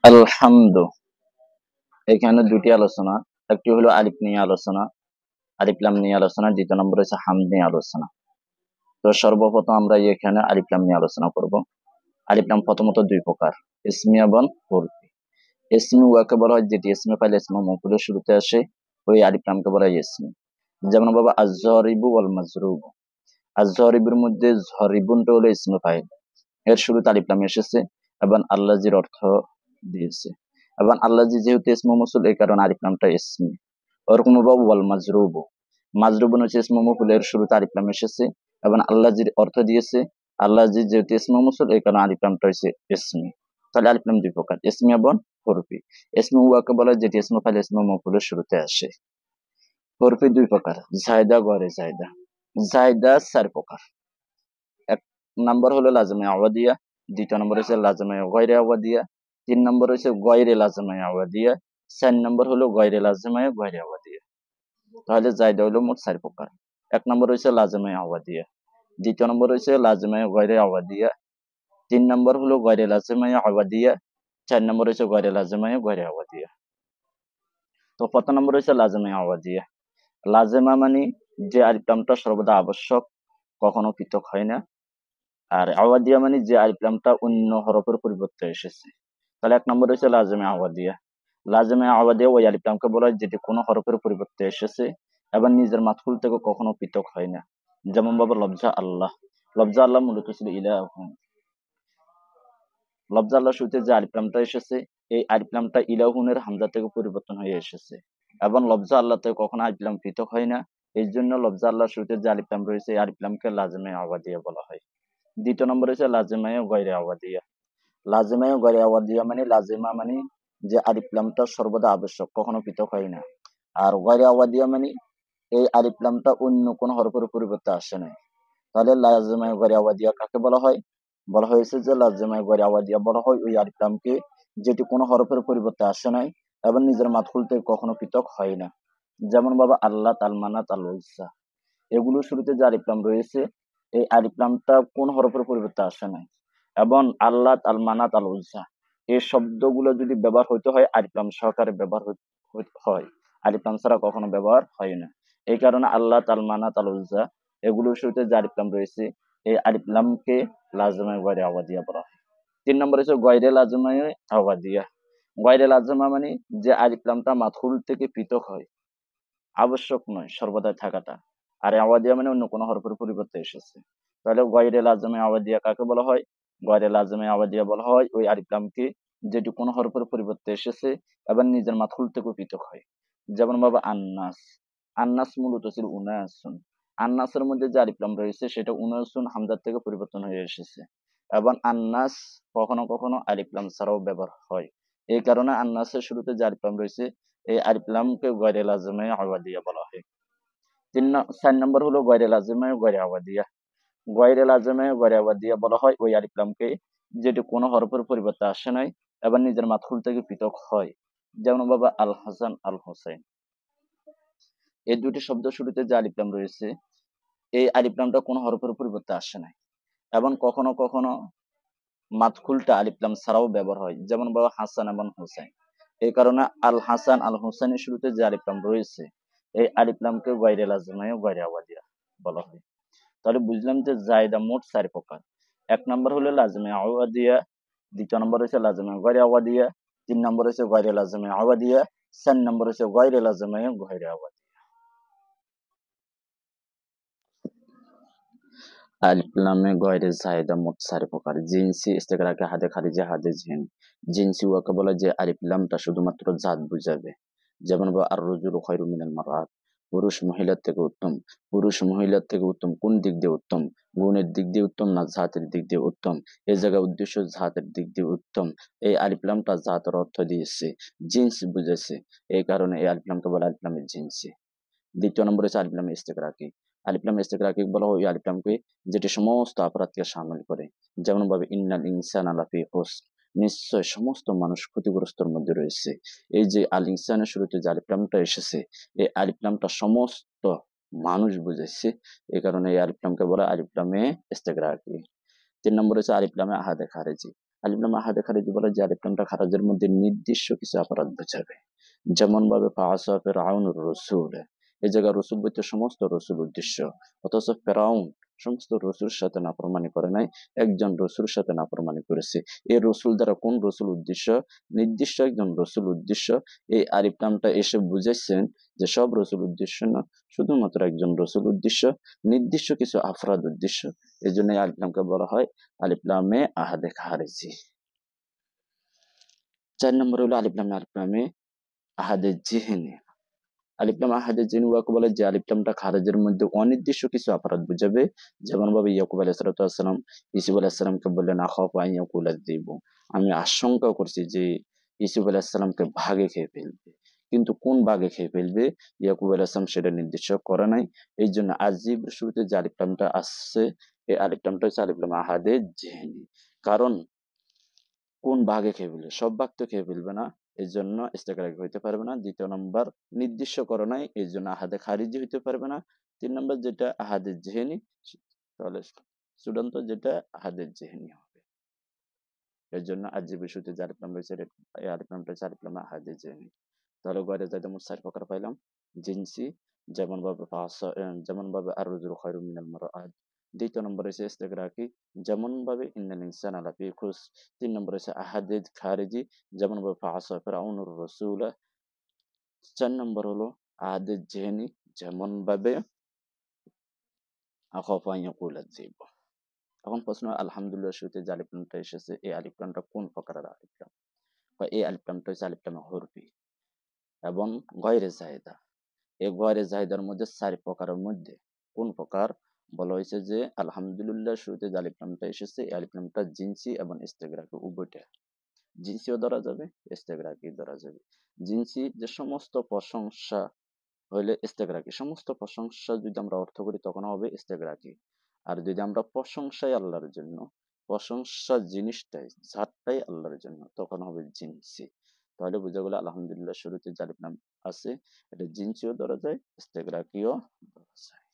আলহামদু, এখানে দুটি আলোচনা। একটি হলো আলিফ নিয়ে আলোচনা, আলিফ লাম নিয়ে আলোচনা। দ্বিতীয় নম্বর হচ্ছে হামদ নিয়ে আলোচনা। তো সর্বপ্রথম আমরা এখানে আলিফ লাম নিয়ে আলোচনা করব। আলিফ লাম প্রথমত দুই প্রকার, ইসমি এবং হরফি। ইসমি উহাকে বলা হয় যেটি ইসমে ফাইল ইসমে মফউলের শুরুতে আসে, ওই আলিফ লামকে বলা হয় ইসমি। যেমন বাবা আজ-জরিবু ওয়াল মাজরুবু। আজ-জরিবুর মধ্যে জরিবুনটা হলো ইসমে ফাইল, এর শুরুতে আলিফ লাম এসেছে এবং আল্লাজির অর্থ দিয়েছে। এবং আল্লাজি যেহেতু ইসমে মৌসুল, এই কারণে আলিফ লামটা ইসমি। ওরকম বাবা ওয়াল মাজরুবু, মাজরুবুন হচ্ছে ইসমে মফউল, এর শুরুতে আলিফ লাম এসেছে এবং আল্লাজির অর্থ দিয়েছে। আল্লাজি যেহেতু ইসমে মৌসুল, এই কারণে আলিফ লামটা হচ্ছে ইসমি। তাহলে আলিফ লাম দুই প্রকার, ইসমি এবং হরফি। ইসমি উহাকে বলা হয় যেটি ইসমে ফাইল ইসমে মফউলের শুরুতে আসে। হরফি দুই প্রকার, জায়দা গয়রে জায়দা। জায়দা চার প্রকার। এক নাম্বার হলো লাজমে আওয়াদিয়া, দ্বিতীয় নম্বর হচ্ছে লাজমে গয়রে আওয়াদিয়া, তিন নম্বর হচ্ছে গয়রে লাজমে আওয়াদিয়া, চার নম্বর হলো গয়রে লাজমে গয়রে আওয়াদিয়া। তাহলে জায়দা হলো মোট চার প্রকার। এক নম্বর হচ্ছে লাজমে আওয়াদিয়া, দ্বিতীয় নম্বর হচ্ছে লাজমে গয়রে আওয়াদিয়া, তিন নম্বর হলো গয়রে লাজমে আওয়াদিয়া, চার নম্বর হচ্ছে গয়রে লাজমে গয়রে আওয়াদিয়া। তো প্রথম নম্বর হচ্ছে লাজমে আওয়াদিয়া। লাজেমা মানে যে আলিফলামটা সর্বদা আবশ্যক, কখনো পৃথক হয় না। আর আওয়াদিয়া মানে যে আলিফলামটা অন্য হরফের পরিবর্তে এসেছে। তাহলে এক নম্বর হচ্ছে লাজেমে আওয়াদিয়া। লাজেমে আওয়াদিয়া ওই আলিফলামকে বলা হয় যেটি কোনো হরফের পরিবর্তে এসেছে এবং নিজের মাতকুল থেকে কখনো পৃথক হয় না। যেমন বাবা লফজা আল্লাহ। লফজা আল্লাহ মূলত ছিল ইলাহুন। লফজা আল্লাহ শুরুতে যে আলিফলামটা এসেছে, এই আলিফলামটা ইলাহুনের হামজা থেকে পরিবর্তন হয়ে এসেছে এবং লফজা আল্লাহ থেকে কখনো আলিফলাম পৃথক হয় না। এই জন্য লফজা আল্লাহ শুরুতে যে আলিফলাম রয়েছে, এই আলিফলামকে লাজেমে আওয়াদিয়া বলা হয়। দ্বিতীয় নম্বর হচ্ছে লাজেমে গয়রে আওয়াদিয়া। লাজেমে গয়রে আওয়াদিয়া মানে লাজেমা মানে যে আলিফলামটা সর্বদা আবশ্যক, কখনো পৃথক হয় না। আর গয়রে আওয়াদিয়া মানে এই আলিফলামটা অন্য কোন হরফের পরিবর্তে আসে নাই। তাহলে লাজেমে গয়রে আওয়াদিয়া কাকে বলা হয়? বলা হয়েছে যে লাজেমে গয়রে আওয়াদিয়া বলা হয় ওই আলিফলামকে যেটি কোনো হরফের পরিবর্তে আসে নাই এবং নিজের মাতকুল থেকে কখনো পৃথক হয় না। যেমন বাবা আল্লাহ, তালমানা, তাল উজ্জা, এগুলো শুরুতে যে আলিফলাম রয়েছে, এই আলিফলামটা কোন হরফের পরিবর্তে আসে নাই। এবং আল্লাহ, আল মানাত, আল উজ্জা, এই শব্দগুলো যদি ব্যবহার হইতে হয় আলিফলাম সহকারে ব্যবহার হয়, আলিফলাম ছাড়া কখনো ব্যবহার হয় না। এই কারণে আল্লাহ, আল মানাত, আল উজ্জা, এগুলোর শুরুতে যে আলিফলাম রয়েছে, এই আলিফলামকে লাজমে গয়রে আওয়াদিয়া বলা হয়। তিন নম্বর হচ্ছে গয়রে লাজমে আওয়াদিয়া। গয়রে লাজমা মানে যে আলিফলামটা মাতহুল থেকে পৃথক হয়, আবশ্যক নয় সর্বদাই থাকাটা। আর আওয়াদিয়া মানে অন্য কোনো হরফের পরিবর্তে এসেছে। তাহলে গয়রে লাজমে আওয়াদিয়া কাকে বলা হয়? গয়রে লাজমে আওয়াদিয়া বলা হয় ওই আলিফলামকে যেটি কোনো হরফের পরিবর্তে এসেছে এবং নিজের মাতহুল থেকে পৃথক হয়। যেমন বাবা আন্নাস। আন্নাস মূলত ছিল উনায়াসুন। আন্নাসের মধ্যে যে আলিফলাম রয়েছে সেটা উনায়াসুন হামজার থেকে পরিবর্তন হয়ে এসেছে এবং আন্নাস কখনো কখনো আলিফলাম ছাড়াও ব্যবহার হয়। এই কারণে আন্নাসের শুরুতে যে আলিফলাম রয়েছে, এই আলিফলামকে গয়রে লাজমে আওয়াদিয়া বলা হয়। চার নম্বর হলো গয়রে লাজমে গয়রে আওয়াদিয়া। গয়রে লাজমে গয়রে আওয়াদিয়া বলা হয় ওই আলিফলামকে যেটি কোনো হরফের পরিবর্তে আসে নাই এবং নিজের মাতহুল থেকে পৃথক হয়। যেমন বাবা আল হাসান, আল হোসেন, এই দুটি শব্দ শুরুতে যে আলিফলাম রয়েছে, এই আলিফলামটা কোনো হরফের পরিবর্তে আসে নাই এবং কখনো কখনো মাতহুলটা আলিফলাম ছাড়াও ব্যবহার হয়। যেমন বাবা হাসান এবং হোসেন, এই কারণে আল হাসান, আল হোসেনের শুরুতে যে আলিফলাম রয়েছে, এই আলিফলামকে গয়রে লাজমে গয়রে আওয়াদিয়া বলা হয়। তাহলে বুঝলাম যে জায়দা মোট চার প্রকার। এক নম্বর হলো লাজমে আওয়াদিয়া, দ্বিতীয় নম্বর হচ্ছে লাজমে গয়রে আওয়াদিয়া, তিন নম্বর হচ্ছে গয়রে লাজমে আওয়াদিয়া, চার নম্বর হচ্ছে গয়রে লাজমে গয়রে আওয়াদিয়া। আলিফ লামে গয়রে জায়দা মোট চার প্রকার। জিনসি, ইস্তেগরাকে, হাদে খারিজে, হাদে জিন। জিনসি উহাকে বলে যে আলিফ লামটা শুধুমাত্র জাত বুঝাবে। যেমন আর রজুলু খায়রু মিনাল মারআত, পুরুষ মহিলার থেকে উত্তম। পুরুষ মহিলার থেকে উত্তম কোন দিক দিয়ে উত্তম? গুণের দিক দিয়ে উত্তম না জাতের দিক দিয়ে উত্তম? এই জায়গায় উদ্দেশ্য জাতের দিক দিয়ে উত্তম। এই আলিফ লামটা জাতের অর্থ দিয়েছে, জিন্স বুঝেছে, এই কারণে এই আলিফ লামকে বলে আলিফ লামের জিনসি। দ্বিতীয় নম্বর হচ্ছে আলিফ লামে ইস্তেগরাকি। আলিফ লামে ইস্তেগরাকি বলা হয় ওই আলিফ লামকে যেটি সমস্ত অপরাধকে শামিল করে। যেমন ভাবে ইন্নাল ইনসানা লাফি খুসর, নিশ্চয় সমস্ত মানুষ ক্ষতিগ্রস্তর মধ্যে রয়েছে। এই যে আল ইনসানের শুরুতে যে আলিফ লামটা এসেছে, এই আলিফ লামটা সমস্ত মানুষ বুঝেছে, এই কারণে এই আলিফ লামকে বলা আলিফ লামে ইস্তেগরাকি। 3 নম্বর হচ্ছে আলিফ লামে আহাদে খারেজি। আলিফ লামে আহাদে খারেজি বলে যে আলিফ লামটা খারাজের মধ্যে নির্দিষ্ট কিছু অপরাধ বোঝাবে। যেমন ভাবে ফাআসা ফিরআউনুর রাসূল, এই জায়গায় রসুল বলতে সমস্ত রসুল উদ্দেশ্য, অথচ ফেরাউন সমস্ত রসুলের সাথে নাফরমানি করে নাই, একজন রসুলের সাথে নাফরমানি করেছে। এই রসুল দ্বারা কোন রসুল উদ্দেশ্য? নির্দিষ্ট একজন রসুল উদ্দেশ্য। এই আলিফ লামটা এসে বুঝাইছেন যে সব রসুল উদ্দেশ্য না, শুধুমাত্র একজন রসুল উদ্দেশ্য, নির্দিষ্ট কিছু আফরাদ উদ্দেশ্য। এই জন্য আলিফ লামকে বলা হয় আলিফ লামে আহাদে খারেজি। 4 নম্বর হলো আলিফ লামে আহাদে জিহনি। আলিফ লাম আহাদে জিহনি ওয়াকে বলে যে আলিফ লামটা খারেজের মধ্যে অনির্দিষ্ট কিছু অপরাধ বুঝাবে। যেমন ভাবে ইয়াকুব আলাইহিস সালাতু ওয়াস সালাম ইউসুফ আলাইহিস সালামকে বললেন আখাফু আন ইয়াকুলা যিবু, আমি আশঙ্কা করছি যে ইউসুফ আলাইহিস সালামকে বাঘে খেয়ে ফেলবে। কিন্তু কোন বাঘে খেয়ে ফেলবে ইয়াকুব আলাইহিস সালাম সেটা নির্দিষ্ট করে নাই। এই জন্য আজিবের শুরুতে যে আলিফ লামটা আসছে, এই আলিফ লামটা হচ্ছে আলিফ লাম আহাদে জিহনি। কারণ কোন বাঘে খেয়ে ফেলবে? সব বাঘ তো খেয়ে ফেলবে না, এই জন্য ইস্তেকরাক হইতে পারবে না। দ্বিতীয় নম্বর নির্দিষ্ট করে নাই, এই জন্য আহাদে খারিজি হইতে পারবে না। 3 নম্বর যেটা আহাদে জেহেনি, তাহলে চূড়ান্ত যেটা আহাদে জেহেনি হবে। এর জন্য আজিব ইস্যুতে যে আলিফ লাম রয়েছে, এই আলিফ লামটা হচ্ছে আলিফ লাম আহাদে জেহেনি। তাহলে গয়রে জায়দা মোট 4 প্রকার পাইলাম। জিনসি, যেমন ভাবে আর রুজুল খায়রুম মিনাল মারআত। দ্বিতীয় নম্বর হচ্ছে ইস্তেগরাকি, যেমন ভাবে ইন্নাল ইনসানা লাফি খুস। 3 নম্বর হচ্ছে আহাদে খারিজি, যেমন ভাবে ফাআসা ফিরআউনুর রাসূল। 4 নম্বর হলো আহাদে জেহেনি, যেমন ভাবে আখাফু আন ইয়াকুলা যিব। এখন প্রশ্ন, আলহামদুলিল্লাহ শুরুতে যে আলিফ লামটা এসেছে, এই আলিফ লামটা কোন প্রকারের আলিফ লাম? বা এই আলিফ লামটা হচ্ছে আলিফ লামে হরফি এবং গয়রে জায়েদা। এই গয়রে জাহিদার মধ্যে 4 প্রকারের মধ্যে কোন প্রকার? বলা হয়েছে যে আলহামদুলিল্লাহ শুরুতে যে আলিফ লামটা এসেছে, এই আলিফ লামটা জিনসি এবং ইস্তেগরাকি উভয়টা। জিনসিও ধরা যাবে, ইস্তেগরাকি ধরা যাবে। জিনসি যে সমস্ত প্রশংসা হইলে ইস্তেগরাকি, সমস্ত প্রশংসা যদি আমরা অর্থ করি তখন হবে ইস্তেগরাকি। আর যদি আমরা প্রশংসাই আল্লাহর জন্য, প্রশংসা জিনিসটাই জাতটাই আল্লাহর জন্য, তখন হবে জিনসি। তাহলে বুঝা গেল আলহামদুলিল্লাহ শুরুতে যে আলিফ লাম আছে, এটা জিনসিও ধরা যায়, ইস্তেগরাকিও ধরা যায়।